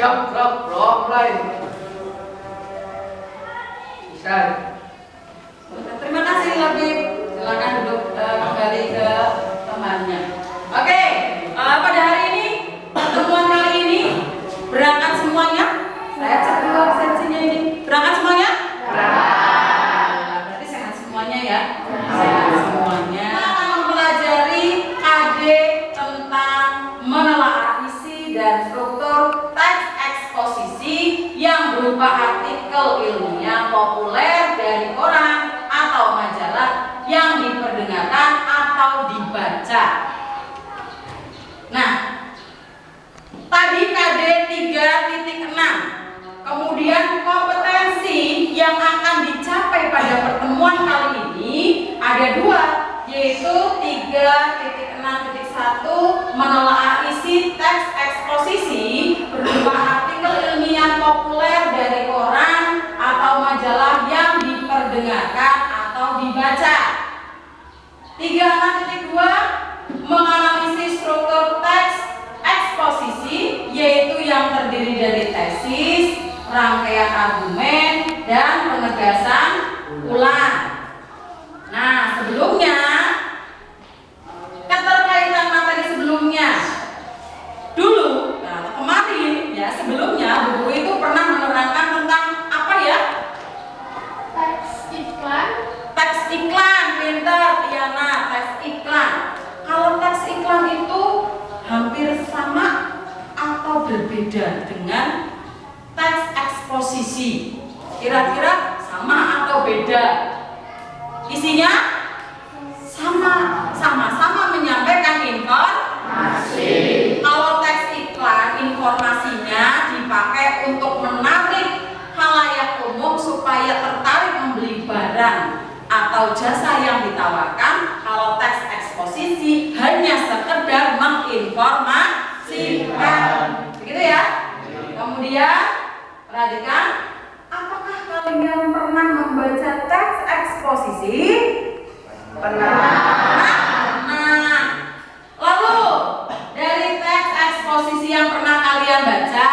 Siap, mulai. Bisa. Terima kasih Labib. Silakan duduk kembali ke temannya. Oke, pada hari ini pertemuan kali ini berangkat semuanya. Saya cek dulu absensinya ini. Berangkat semuanya? Berarti sehat semuanya ya. Sehat semuanya. Kita akan mempelajari KD tentang menelaah isi dan struktur teks eksposisi yang berupa artikel ilmiah populer dari koran atau majalah yang diperdengarkan atau dibaca. Nah, tadi KD 3.6. Kemudian kompetensi yang akan dicapai pada pertemuan kali ini ada dua, yaitu 3.6.1 menelaah isi teks eksposisi berupa artikel ilmiah populer dari koran atau majalah yang diperdengarkan atau dibaca. 3.6.2 menganalisis struktur teks eksposisi, yaitu yang terdiri dari tesis, rangkaian argumen, dan penegasan ulang. Nah, sebelumnya keterkaitan materi sebelumnya dulu, nah kemarin ya sebelumnya Bu Guru itu pernah menerangkan tentang apa ya? Teks iklan. Teks iklan, pintar Tiana, teks iklan. Kalau teks iklan itu hampir sama atau berbeda dengan teks eksposisi? Kira-kira sama atau beda? Isinya sama-sama menyampaikan informasi. Kalau teks iklan, informasinya dipakai untuk menarik khalayak umum supaya tertarik membeli barang atau jasa yang ditawarkan. Kalau teks eksposisi hanya sekedar menginformasikan. Begitu ya? Kemudian perhatikan, apakah kalian pernah membaca teks eksposisi? Pernah. Lalu dari teks eksposisi yang pernah kalian baca,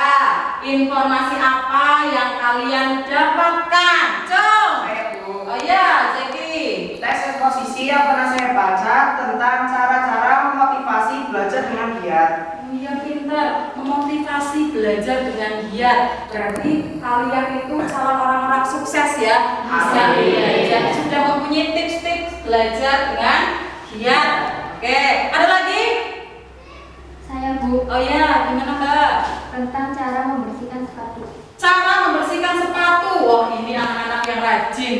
informasi apa yang kalian dapatkan? Cung. Saya Bu. Oh ya, Jeki. Teks eksposisi yang pernah saya baca tentang cara-cara memotivasi belajar dengan giat. Iya, pintar, memotivasi belajar dengan giat. Berarti kalian itu calon orang-orang sukses ya. Bisa belajar, sudah mempunyai tips-tips belajar dengan giat. Oke, ada lagi? Saya Bu, Oh ya, gimana Mbak? tentang cara membersihkan sepatu. Cara membersihkan sepatu. Wah, ini anak-anak yang rajin.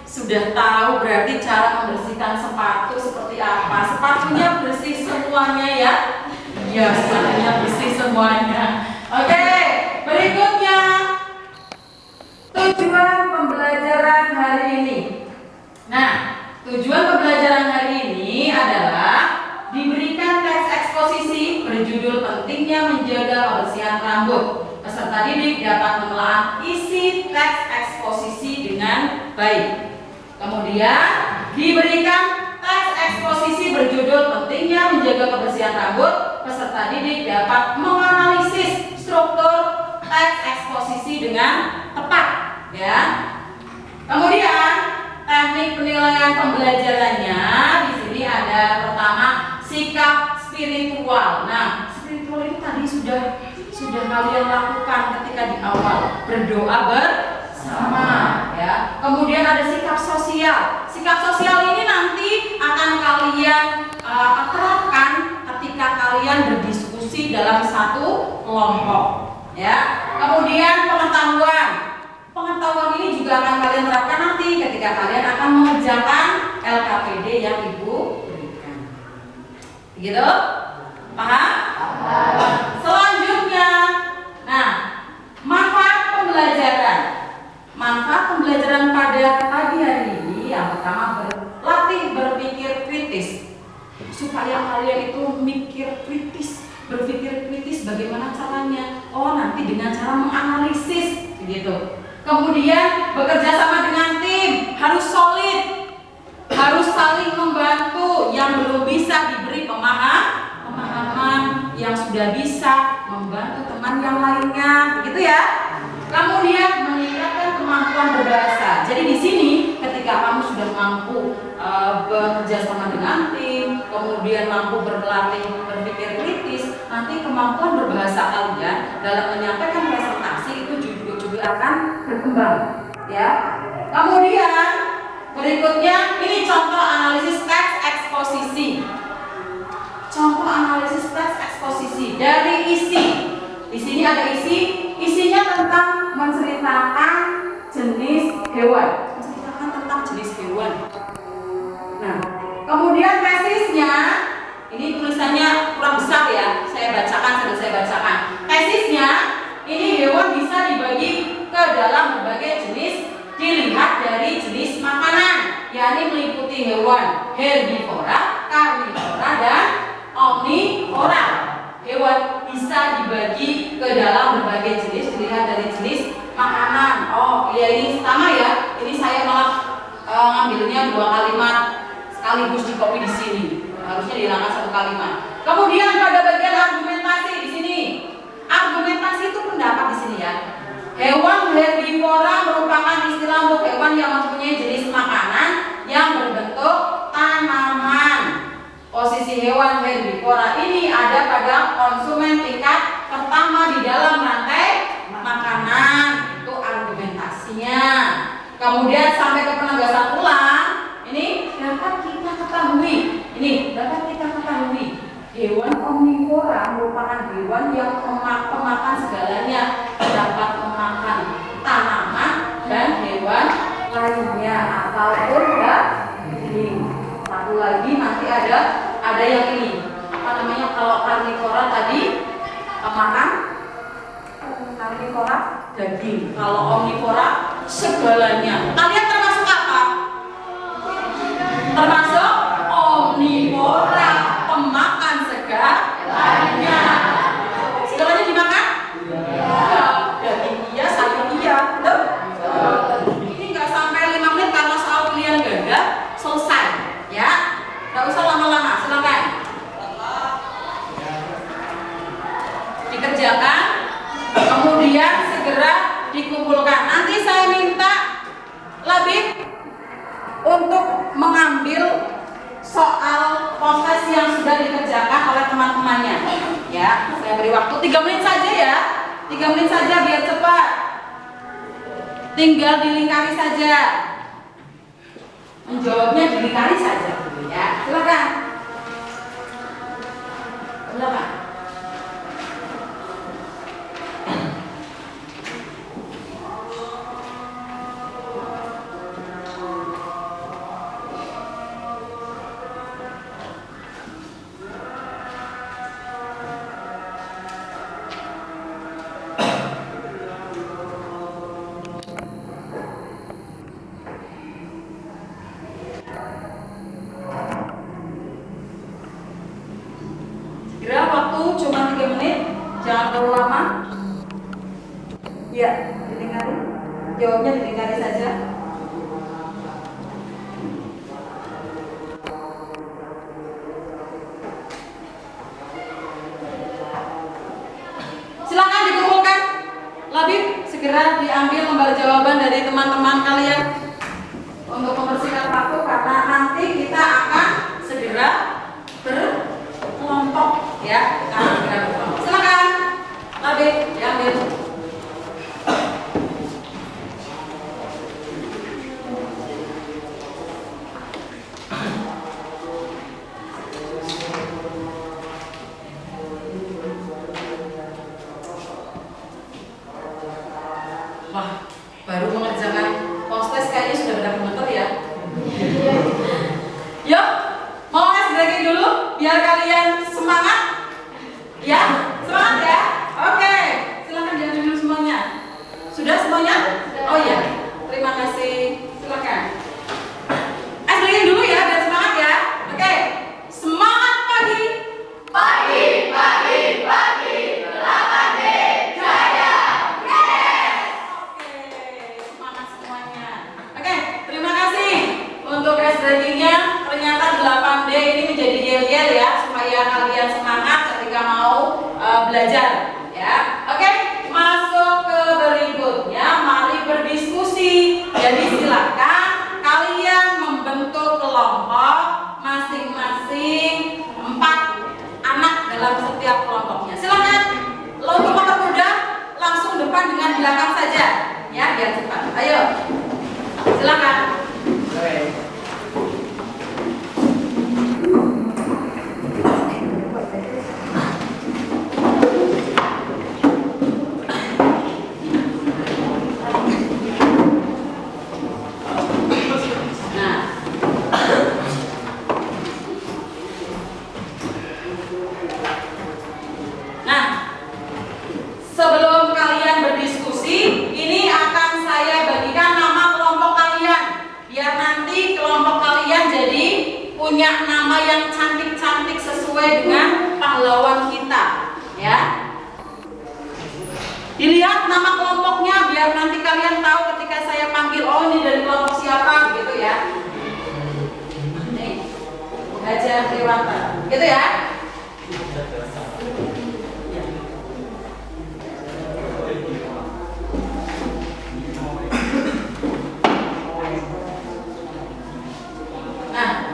Sudah tahu berarti cara membersihkan sepatu seperti apa. Sepatunya bersih semuanya ya. Iya, sepatunya bersih semuanya. Oke, berikutnya tujuan pembelajaran hari ini. Nah, tujuan pembelajaran hari ini adalah diberikan teks eksposisi berjudul pentingnya menjaga kebersihan rambut. Peserta didik dapat menelaah isi teks eksposisi dengan baik. Kemudian diberikan teks eksposisi berjudul pentingnya menjaga kebersihan rambut. Peserta didik dapat menganalisis struktur teks eksposisi dengan tepat, ya. Kemudian teknik penilaian pembelajarannya di sini ada pertama sikap spiritual. Nah, spiritual itu tadi sudah kalian lakukan ketika di awal berdoa bersama, ya. Kemudian ada sikap sosial. Sikap sosial ini nanti akan kalian terapkan ketika kalian berdiskusi dalam satu kelompok, ya. Kemudian pengetahuan ini juga akan kalian terapkan nanti ketika kalian akan mengerjakan LKPD yang Ibu berikan. Begitu? Paham? Selanjutnya, nah, manfaat pembelajaran. Manfaat pembelajaran pada pagi hari ini yang pertama berlatih berpikir kritis. Supaya kalian itu mikir kritis, berpikir kritis bagaimana caranya. Oh, nanti dengan cara menganalisis begitu. Kemudian bekerja sama dengan tim, harus solid, harus saling membantu. Yang belum bisa diberi pemahaman, yang sudah bisa membantu teman yang lainnya, begitu ya. Kemudian meningkatkan kemampuan berbahasa. Jadi di sini ketika kamu sudah mampu bekerja sama dengan tim, kemudian mampu berlatih berpikir kritis, nanti kemampuan berbahasa kalian dalam menyampaikan presentasi itu juga akan berkembang, ya. Kemudian berikutnya ini contoh analisis teks eksposisi. Contoh analisis teks eksposisi dari isi. Di sini ada isinya tentang menceritakan jenis hewan. Menceritakan tentang jenis hewan. Nah, kemudian tesisnya, ini tulisannya kurang besar ya. Saya bacakan. Tesisnya, ini hewan bisa dibagi ke dalam berbagai jenis, dilihat dari jenis makanan, yakni meliputi hewan herbivora, karnivora, dan omnivora. Hewan bisa dibagi ke dalam berbagai jenis dilihat dari jenis makanan. Oh, ya ini sama ya. Ini saya malah ngambilnya 2 kalimat sekaligus di copy di sini. Harusnya dihilangkan 1 kalimat. Kemudian pada bagian argumentasi di sini. Argumentasi itu pendapat di sini ya. Hewan herbivora merupakan istilah untuk hewan yang mempunyai jenis makanan yang berbentuk tanaman. Posisi hewan herbivora ini ada pada konsumen tingkat pertama di dalam rantai makanan. Itu argumentasinya. Kemudian sampai ke penegasan ulang. Ini dapat kita ketahui. Hewan omnivora merupakan hewan yang pemakan segalanya, dapat memakan tanaman dan hewan lainnya ataupun daging. Satu lagi nanti ada yang ini, apa namanya, kalau karnivora tadi makan karnivora daging, kalau omnivora segalanya. Kalian termasuk apa? Termasuk omnivora, pemakan segalanya. Segalanya dimakan? Ya, daging iya, sayur iya, betul? Ini nggak sampai 5 menit karena soal pilihan ganda selesai, ya. Nggak usah lama-lama, silakan dikerjakan, kemudian segera dikumpulkan. Nanti saya minta Labib untuk mengambil soal proses yang sudah dikerjakan oleh teman-temannya, ya. Saya beri waktu 3 menit saja ya, 3 menit saja biar cepat. Tinggal dilingkari saja, menjawabnya dilingkari saja, ya. Silakan. Kira waktu cuma 3 menit, jangan terlalu lama. Ya, dilingkari. Jawabnya dilingkari saja. Silakan dikumpulkan. Labib, segera diambil lembar jawaban dari teman-teman kalian untuk membersihkan waktu karena nanti kita akan segera berkelompok, ya. Silakan, Labib, diambil. Wah, baru mengerjakan postes kayaknya sudah benar-benar ya. Yuk, mau ice breaking dulu biar kalian semangat. Ya, semangat ya. Oke, silakan diambil dulu semuanya. Sudah semuanya? Oh iya, terima kasih. Silakan. Ice breaking dulu ya biar semangat ya. Oke, semangat pagi. Pagi, pagi, pagi. Untuk breakingnya ternyata 8D ini menjadi yel-yel ya, supaya kalian semangat ketika mau belakang saja, ya biar cepat. Ayo, silakan. Sebelum kalian berdiskusi, ini akan saya bagikan nama kelompok kalian, biar nanti kelompok kalian jadi punya nama yang cantik-cantik sesuai dengan pahlawan kita, ya. Dilihat nama kelompoknya, biar nanti kalian tahu ketika saya panggil, oh ini dari kelompok siapa, gitu ya. Nih, Gajah Dewata, gitu ya.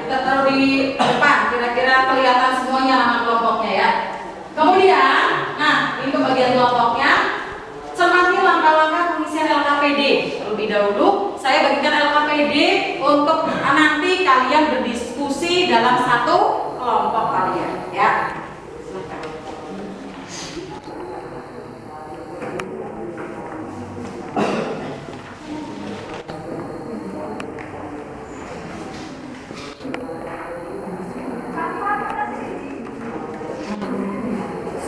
Kita taruh di depan, kira-kira kelihatan semuanya nama kelompoknya ya. Kemudian, nah ini bagian kelompoknya. Cermati langkah-langkah pengisian LKPD. Terlebih dahulu, saya bagikan LKPD untuk nanti kalian berdiskusi dalam satu kelompok kalian, ya. Silakan.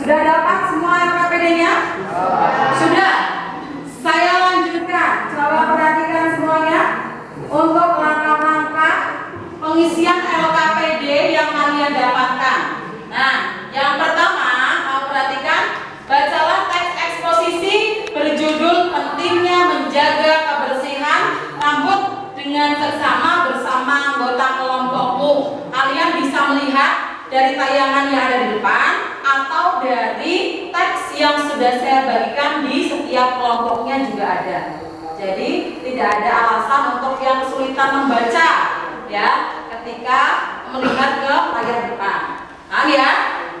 Sudah dapat semua LKPD-nya? Sudah. Saya lanjutkan. Coba perhatikan semuanya. Untuk langkah-langkah pengisian LKPD yang kalian dapatkan. Nah, yang pertama, mau perhatikan, bacalah teks eksposisi berjudul pentingnya menjaga kebersihan rambut dengan seksama bersama anggota kelompokmu. Kalian bisa melihat dari tayangan yang ada di depan atau dari teks yang sudah saya bagikan di setiap kelompoknya juga ada. Jadi tidak ada alasan untuk yang kesulitan membaca ya ketika melihat ke layar depan. Nah ya,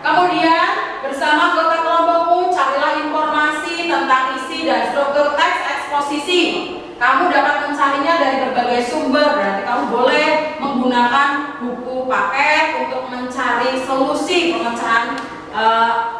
kemudian bersama anggota kelompokmu carilah informasi tentang isi dan struktur teks eksposisi. Kamu dapat mencarinya dari berbagai sumber, berarti kamu boleh menggunakan buku paket untuk mencari solusi pemecahan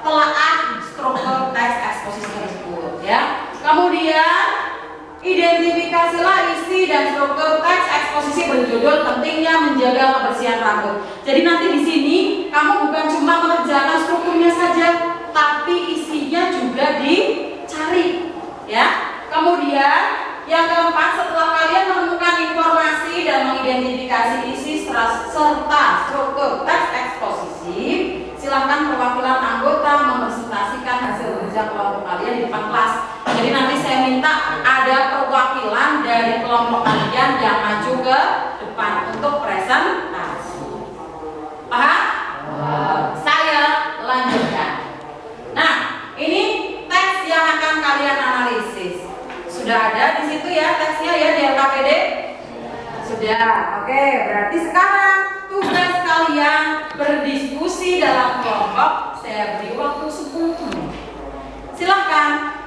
telaah struktur teks eksposisi tersebut ya. Kemudian identifikasilah isi dan struktur teks eksposisi berjudul pentingnya menjaga kebersihan rambut. Jadi nanti di sini kamu bukan cuma mengerjakan strukturnya saja, tapi isinya juga dicari ya. Kemudian yang keempat, setelah kalian menemukan informasi dan mengidentifikasi isi serta struktur teks eksposisi, silakan perwakilan anggota mempresentasikan hasil kerja kelompok kalian di depan kelas. Jadi nanti saya minta ada perwakilan dari kelompok kalian yang maju ke depan untuk presentasi. Paham? Saya lanjutkan. Nah, ini teks yang akan kalian analisis. Sudah ada di situ ya teksnya ya di LKPD? Sudah. Oke, berarti sekarang tugas kalian berdiskusi dalam kelompok. Saya beri waktu 10 menit. Silahkan.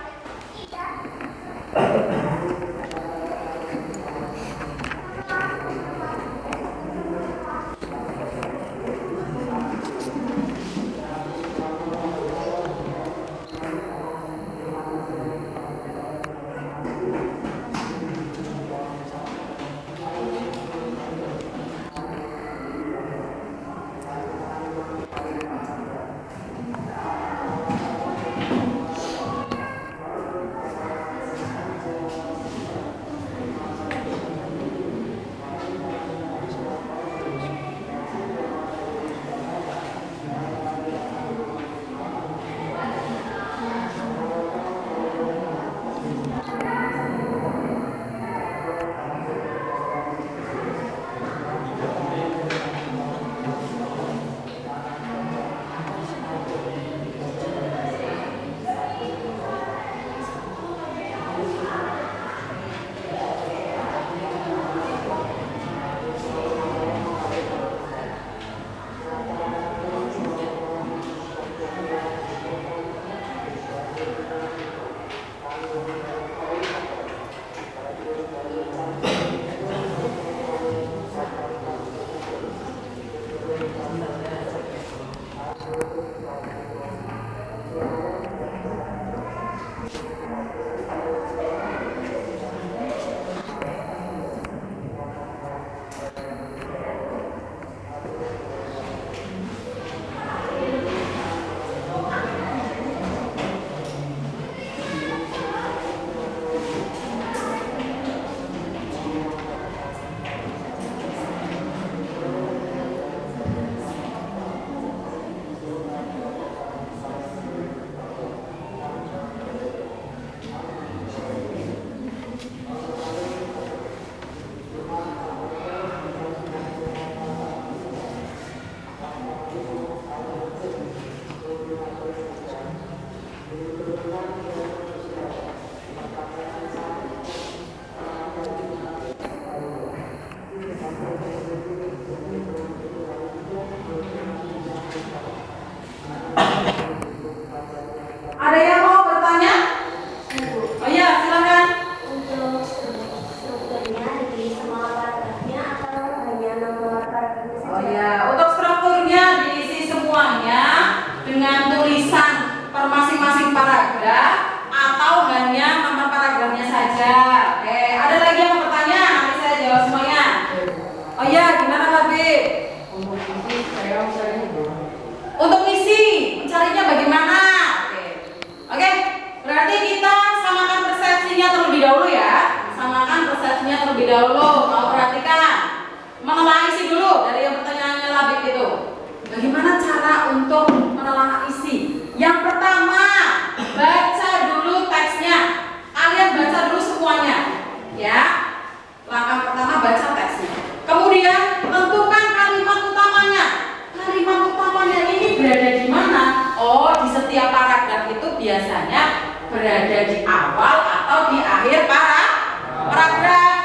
di awal atau di akhir paragraf.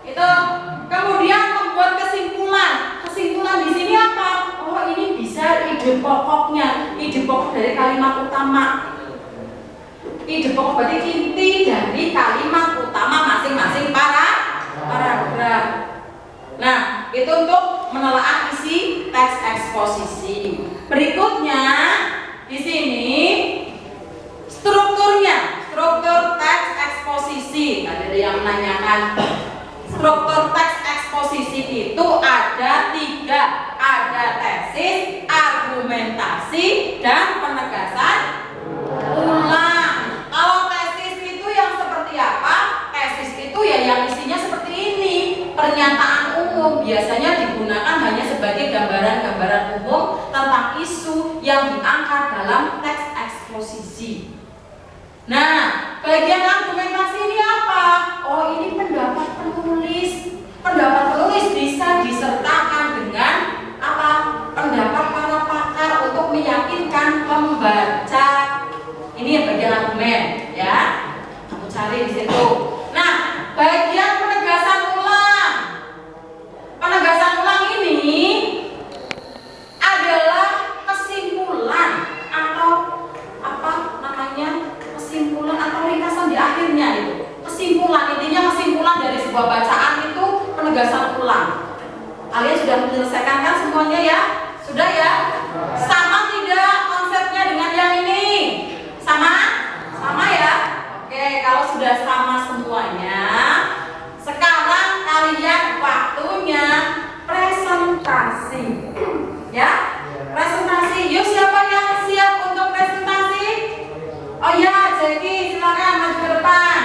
Itu. Kemudian membuat kesimpulan. Kesimpulan di sini apa? Oh, ini bisa ide pokoknya, ide pokok dari kalimat utama. Ide pokok berarti inti dari kalimat utama masing-masing paragraf. Nah, itu untuk menelaah isi teks eksposisi. Berikutnya di sini strukturnya, struktur teks eksposisi. Ada yang menanyakan struktur teks eksposisi itu ada 3, ada tesis, argumentasi, dan penegasan ulang. Kalau tesis itu yang seperti apa? Tesis itu ya yang isinya seperti ini, pernyataan umum, biasanya digunakan hanya sebagai gambaran-gambaran umum tentang isu yang diangkat dalam teks eksposisi. Nah, bagian argumentasi ini apa? Oh, ini pendapat penulis. Pendapat penulis bisa disertakan dengan apa? Pendapat para pakar untuk meyakinkan pembaca. Ini yang bagian argumen, ya. Aku cari di situ. Nah, bagian penegasan ulang. Penegasan ulang ini adalah kesimpulan atau apa namanya? Kesimpulan atau ringkasan di akhirnya itu. Kesimpulan, intinya kesimpulan dari sebuah bacaan itu penegasan ulang. Kalian sudah menyelesaikan kan semuanya ya? Sudah ya? Sama tidak konsepnya dengan yang ini? Sama? Sama ya? Oke, kalau sudah sama semuanya, sekarang kalian waktunya presentasi. Ya? Presentasi. Yuk, siapa yang siap untuk presentasi? Oh ya, jadi silakan maju ke depan.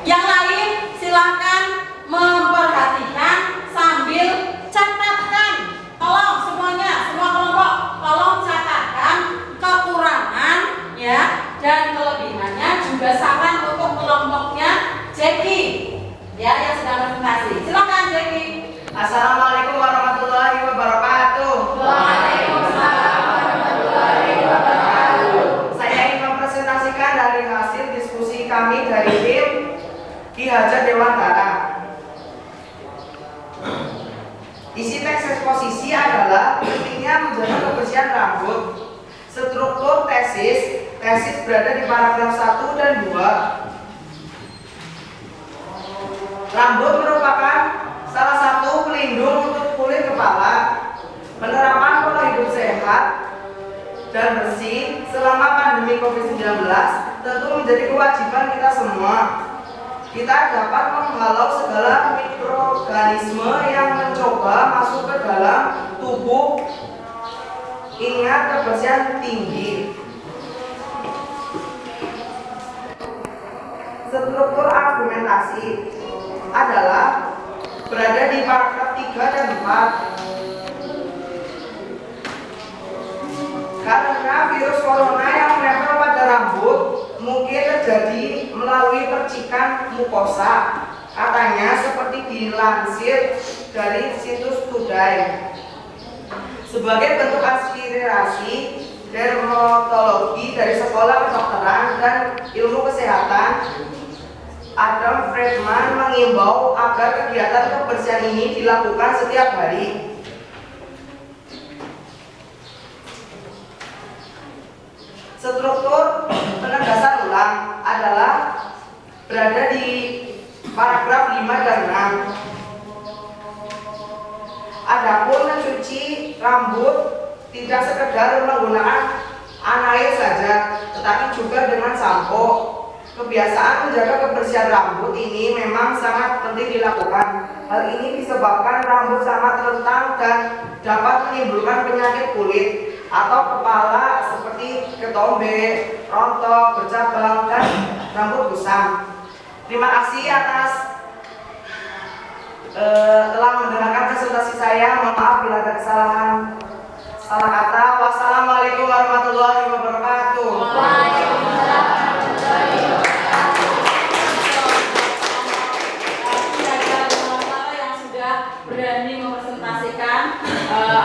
Yang lain silakan memperhatikan sambil catatkan. Tolong semuanya, semua kelompok, tolong catatkan kekurangan ya dan kelebihannya, juga saran untuk kelompoknya Jackie ya yang sedang presentasi. Silakan Jackie. Assalamualaikum warahmatullahi wabarakatuh. Waalaikumsalam warahmatullahi wabarakatuh. Saya ingin mempresentasikan dari hasil diskusi kami dari tim Ki Hajar Dewantara. Isi teks eksposisi adalah pentingnya menjaga kebersihan rambut. Struktur tesis berada di paragraf 1 dan 2. Rambut merupakan salah satu pelindung untuk kulit kepala. Penerapan pola hidup sehat dan bersih selama pandemi COVID-19 tentu menjadi kewajiban kita semua. Kita dapat menghalau segala mikroorganisme yang mencoba masuk ke dalam tubuh. Ingat, kebersihan tinggi. Struktur argumentasi adalah berada di paragraf 3 dan 4. Karena virus corona yang menempel pada rambut mungkin terjadi melalui percikan mukosa, katanya seperti dilansir dari situs Today. Sebagai bentuk aspirasi dermatologi dari Sekolah Kedokteran dan Ilmu Kesehatan, Adam Friedman mengimbau agar kegiatan kebersihan ini dilakukan setiap hari. Struktur penegasan ulang adalah berada di paragraf 5 dan 6. Adapun mencuci rambut tidak sekedar menggunakan air saja, tetapi juga dengan sampo. Kebiasaan menjaga kebersihan rambut ini memang sangat penting dilakukan. Hal ini disebabkan rambut sangat rentan dan dapat menimbulkan penyakit kulit atau kepala seperti ketombe, rontok, bercabang, dan rambut kusam. Terima kasih atas telah mendengarkan presentasi saya. Mohon maaf bila ada kesalahan salah kata. Wassalamualaikum warahmatullahi wabarakatuh. Waalaikumsalam yang sudah berani mempresentasikan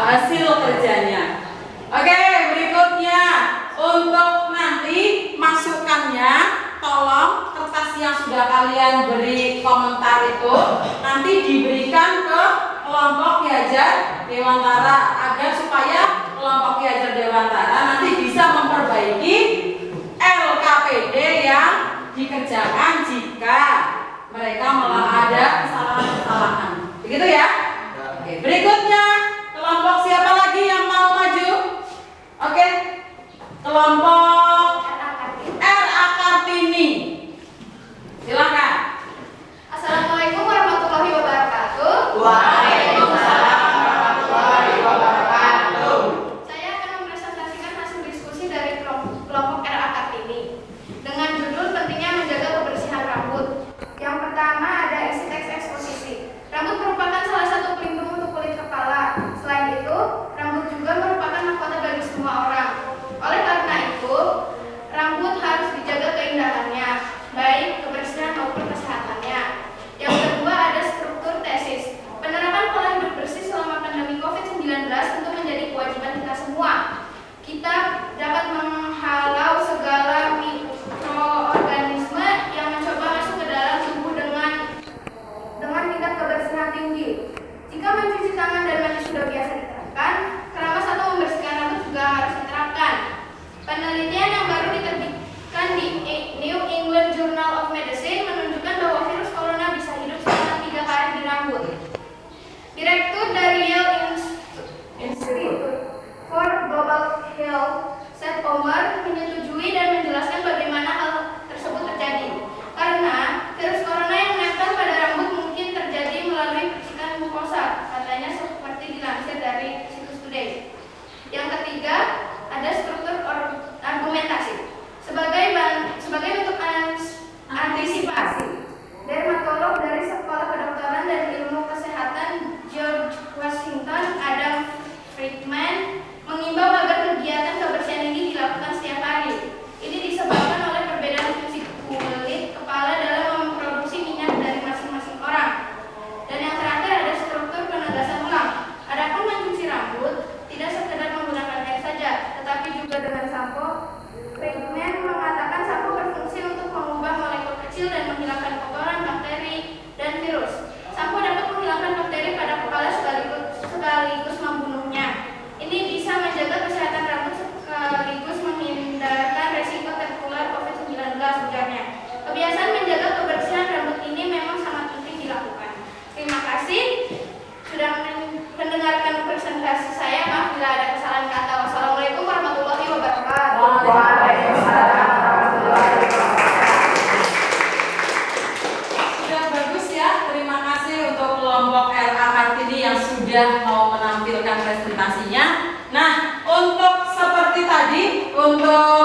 hasil kerjanya. Oke, berikutnya untuk nanti tolong kertas yang sudah kalian beri komentar itu nanti diberikan ke kelompok Ki Hajar Dewantara agar supaya kelompok Ki Hajar Dewantara nanti bisa memperbaiki LKPD yang dikerjakan jika mereka malah ada kesalahan-kesalahan. Begitu ya? Oke, berikutnya kelompok siapa lagi yang mau maju? Oke, kelompok RA Kartini. Silakan. Assalamualaikum warahmatullahi wabarakatuh. Waalaikumsalam warahmatullahi wabarakatuh. Saya akan mempresentasikan hasil diskusi dari kelompok RA Kartini dengan judul pentingnya menjaga kebersihan rambut. Yang pertama ada isi teks eksposisi. Rambut merupakan salah satu pelindung untuk kulit kepala. Selain itu, rambut juga merupakan mahkota bagi semua orang. Oleh karena itu, rambut harus dijaga keindahannya, baik kebersihan maupun kesehatannya. Yang kedua ada struktur tesis. Penerapan pola hidup bersih selama pandemi COVID-19 tentu menjadi kewajiban kita semua. Kita dapat menghalau segala mikroorganisme yang mencoba masuk ke dalam tubuh dengan tingkat kebersihan tinggi. Jika mencuci tangan dan mandi sudah biasa diterapkan, keramas atau membersihkan rambut juga harus diterapkan. Penelitian yang baru diterbitkan di New England Journal of Medicine menunjukkan bahwa virus corona bisa hidup selama 3 hari di rambut. Direktur dari Yale Institute for Global Health, Seth Omer, menyetujui dan menjelaskan bagaimana hal tersebut terjadi. Karena virus corona yang menempel pada rambut mungkin terjadi melalui percikan mukosa, katanya seperti dilansir dari situs Today. Yang ketiga, ada struktur argumentasi. Sebagai bentuk antisipasi, dermatolog dari Sekolah Kedokteran dan Ilmu Kesehatan George Washington, Adam Friedman, mengimbau agar kegiatan kebersihan ini dilakukan setiap hari. Ini disebabkan oleh perbedaan fungsi kulit kepala dalam memproduksi minyak dari masing-masing orang. Dan yang terakhir ada struktur penegasan ulang. Adapun mencuci rambut tidak sekedar menggunakan air saja, tetapi juga dengan sampo. Friedman mengatakan sampo berfungsi untuk mengubah molekul kecil dan menghilangkan kotoran, bakteri, dan virus. Sampo dapat menghilangkan bakteri pada kepala sekaligus membunuhnya. Ini bisa menjaga kesehatan rambut sekaligus menghindarkan resiko tertular COVID-19 ujarnya. Kebiasaan menjaga kebersihan rambut ini memang sangat penting dilakukan. Terima kasih sudah mendengarkan presentasi saya. Maaf bila ada kesalahan kata. Wassalamualaikum warahmatullahi wabarakatuh. Waalaikumsalam warahmatullahi wabarakatuh. Sudah bagus ya. Terima kasih untuk kelompok RA Kartini yang sudah mau menampilkan presentasinya. Nah, untuk seperti tadi, untuk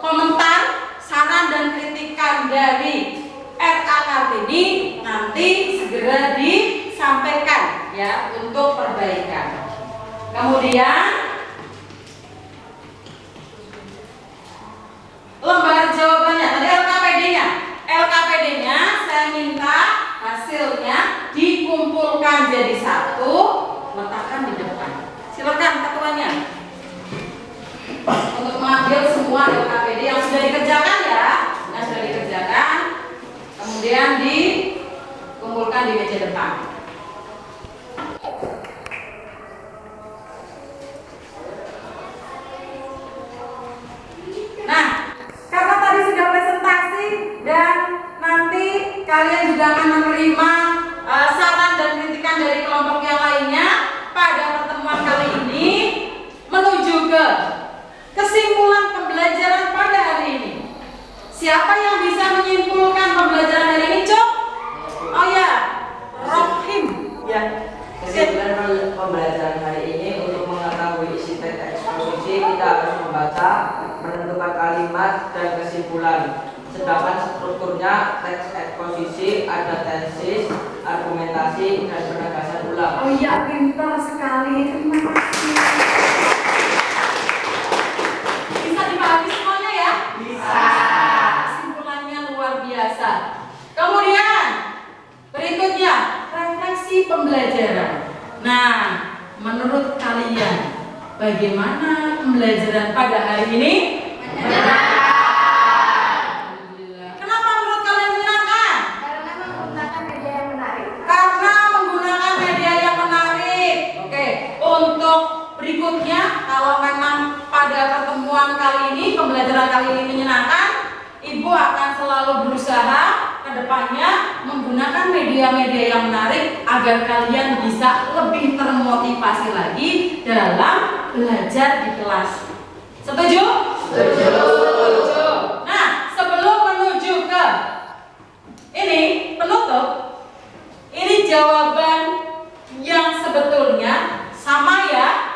komentar, saran dan kritikan dari RA Kartini nanti segera disampaikan ya untuk perbaikan. Kemudian lembar jawabannya tadi LKPD-nya saya minta hasilnya dikumpulkan jadi satu, letakkan di depan. Silakan ketuanya untuk mengambil semua LKPD yang sudah dikerjakan ya, yang sudah dikerjakan, kemudian dikumpulkan di meja depan. Nah, karena tadi sudah presentasi dan nanti kalian juga akan menerima saran dan kritikan dari kelompok yang lainnya pada pertemuan kali ini menuju ke kesimpulan pembelajaran pada hari ini. Siapa yang bisa menyimpulkan pembelajaran hari ini, Cok? Oh ya, Rohim. Ya, kesimpulan pembelajaran hari ini untuk mengetahui isi teks eksposisi kita harus membaca, menentukan kalimat dan kesimpulan. Sedangkan strukturnya teks eksposisi ada tesis, argumentasi, dan penegasan ulang. Oh iya, pintar sekali. Terima kasih. Bisa dipahami semuanya ya? Bisa. Kesimpulannya luar biasa. Kemudian berikutnya refleksi pembelajaran. Nah, menurut kalian bagaimana pembelajaran pada hari ini? Alhamdulillah. Kenapa selalu berusaha ke depannya menggunakan media-media yang menarik agar kalian bisa lebih termotivasi lagi dalam belajar di kelas. Setuju? Setuju. Nah, sebelum menuju ke ini penutup, ini jawaban yang sebetulnya sama ya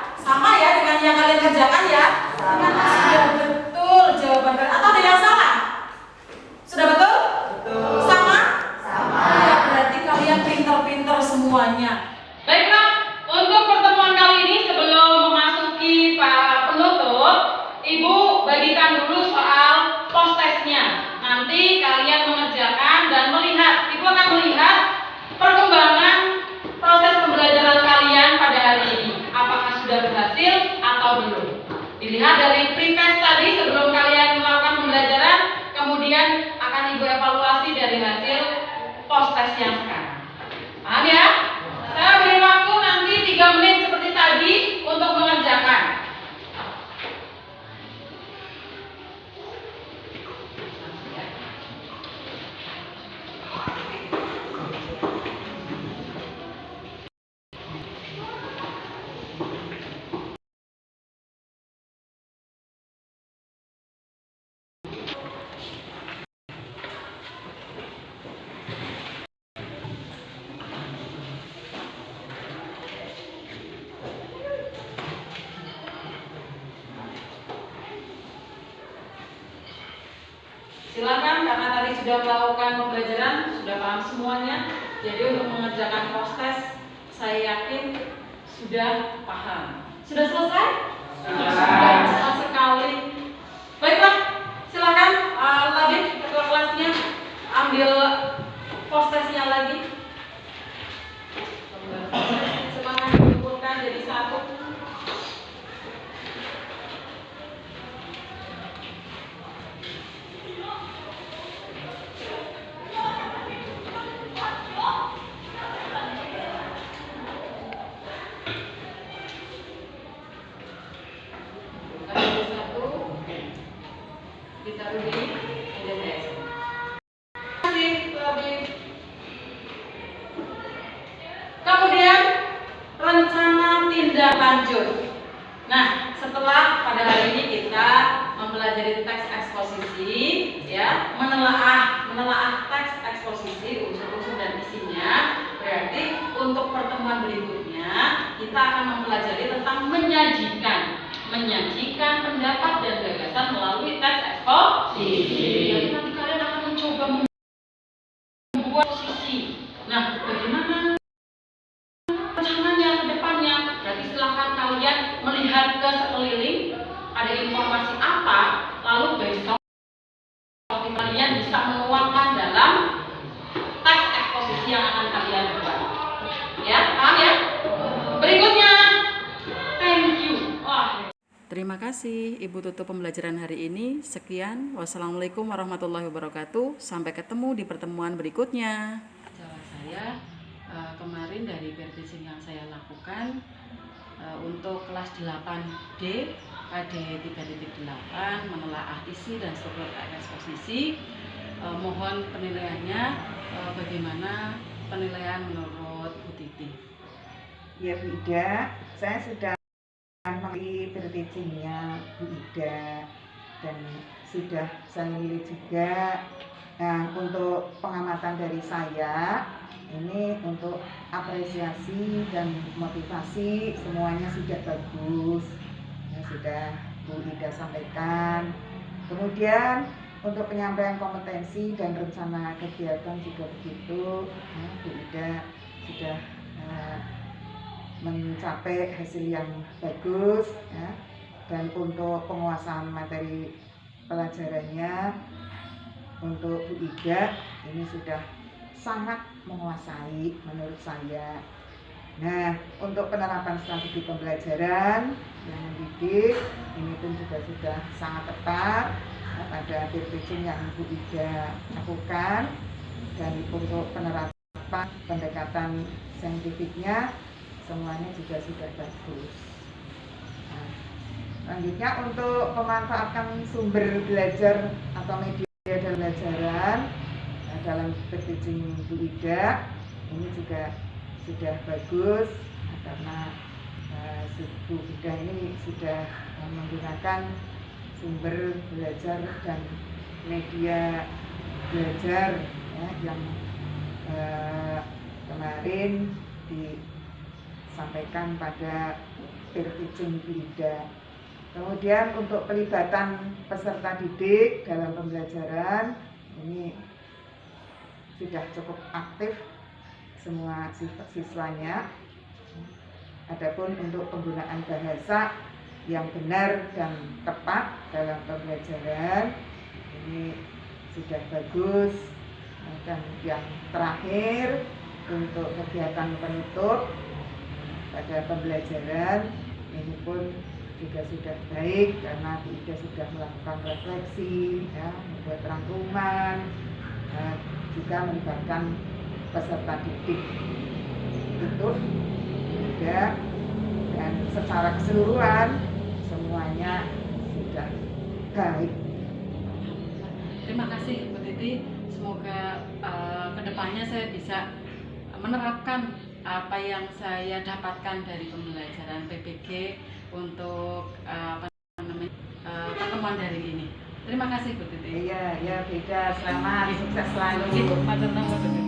dengan yang kalian kerjakan ya. Sudah betul jawaban kalian atau ada yang salah? Sudah betul? Betul. Sama? Sama. Ya, berarti kalian pinter-pinter semuanya. Baiklah, untuk pertemuan kali ini sebelum memasuki penutup, Ibu bagikan dulu soal post testnya. Nanti kalian mengerjakan dan melihat, Ibu akan melihat perkembangan proses pembelajaran kalian pada hari ini. Apakah sudah berhasil atau belum? Dilihat dari pre-test tadi sebelum kalian melakukan pembelajaran, kemudian akan Ibu evaluasi dari hasil post test yang sekarang. Paham ya? Saya beri waktu nanti 3 menit seperti tadi untuk mengerjakan. Silakan, karena tadi sudah melakukan pembelajaran, sudah paham semuanya. Jadi untuk mengerjakan post test, saya yakin sudah paham. Sudah selesai? Sudah cepat sekali. Baiklah, silakan Labib, ketua kelasnya, ambil post testnya lagi. Semangat dikumpulkan jadi satu. Kemudian rencana tindak lanjut. Nah, setelah pada hari ini kita mempelajari teks eksposisi, ya, menelaah teks eksposisi, unsur-unsur dan isinya. Berarti untuk pertemuan berikutnya kita akan mempelajari tentang menyajikan pendapat dan gagasan melalui teks eksposisi. Jadi nanti kalian akan mencoba membuat posisi. Nah, bagaimana rencananya ke depannya? Berarti silahkan kalian melihat ke sekeliling, ada informasi apa, lalu besok kalian bisa menuangkan dalam teks eksposisi yang akan kalian buat. Ya, paham ya? Berikutnya, thank you. Terima kasih Ibu tutup pembelajaran hari ini. Sekian, wassalamualaikum warahmatullahi wabarakatuh. Sampai ketemu di pertemuan berikutnya. Jawab saya kemarin dari teaching yang saya lakukan untuk kelas 8D KD 3.8 menelaah isi dan struktur eksposisi. Mohon penilaiannya, bagaimana penilaian menurut Bu Titi? Ya Bu Ida, saya sudah melalui teachingnya Bu Ida dan sudah saya lihat juga. Nah, untuk pengamatan dari saya ini untuk apresiasi dan motivasi semuanya sudah bagus, ya, sudah Bu Ida sampaikan. Kemudian untuk penyampaian kompetensi dan rencana kegiatan juga begitu, ya, Bu Ida sudah mencapai hasil yang bagus, ya. Dan untuk penguasaan materi pelajarannya untuk Bu Ida ini sudah sangat menguasai menurut saya. Nah, untuk penerapan strategi pembelajaran yang mendidik ini pun juga sudah sangat tepat pada teaching yang Bu Ida lakukan, dan untuk penerapan pendekatan saintifiknya semuanya juga sudah bagus. Nah, selanjutnya untuk memanfaatkan sumber belajar atau media dan pembelajaran dalam berkecimpung Bu Ida ini juga sudah bagus karena Bu Ida ini sudah menggunakan sumber belajar dan media belajar ya, yang kemarin disampaikan pada Perkicung Bu Ida. Kemudian untuk pelibatan peserta didik dalam pembelajaran ini sudah cukup aktif semua siswanya. Adapun untuk penggunaan bahasa yang benar dan tepat dalam pembelajaran ini sudah bagus. Dan yang terakhir untuk kegiatan penutup pada pembelajaran ini pun juga sudah baik karena Bu Ida sudah melakukan refleksi, ya, membuat rangkuman, juga melibatkan peserta didik itu juga, dan secara keseluruhan semuanya sudah baik. Terima kasih Bu Titi, semoga kedepannya saya bisa menerapkan apa yang saya dapatkan dari pembelajaran PPG untuk pertemuan hari ini. Terima kasih Bu Titi. Iya, ya beda. Selamat, sukses selalu. Matur nuwun Bu Titi.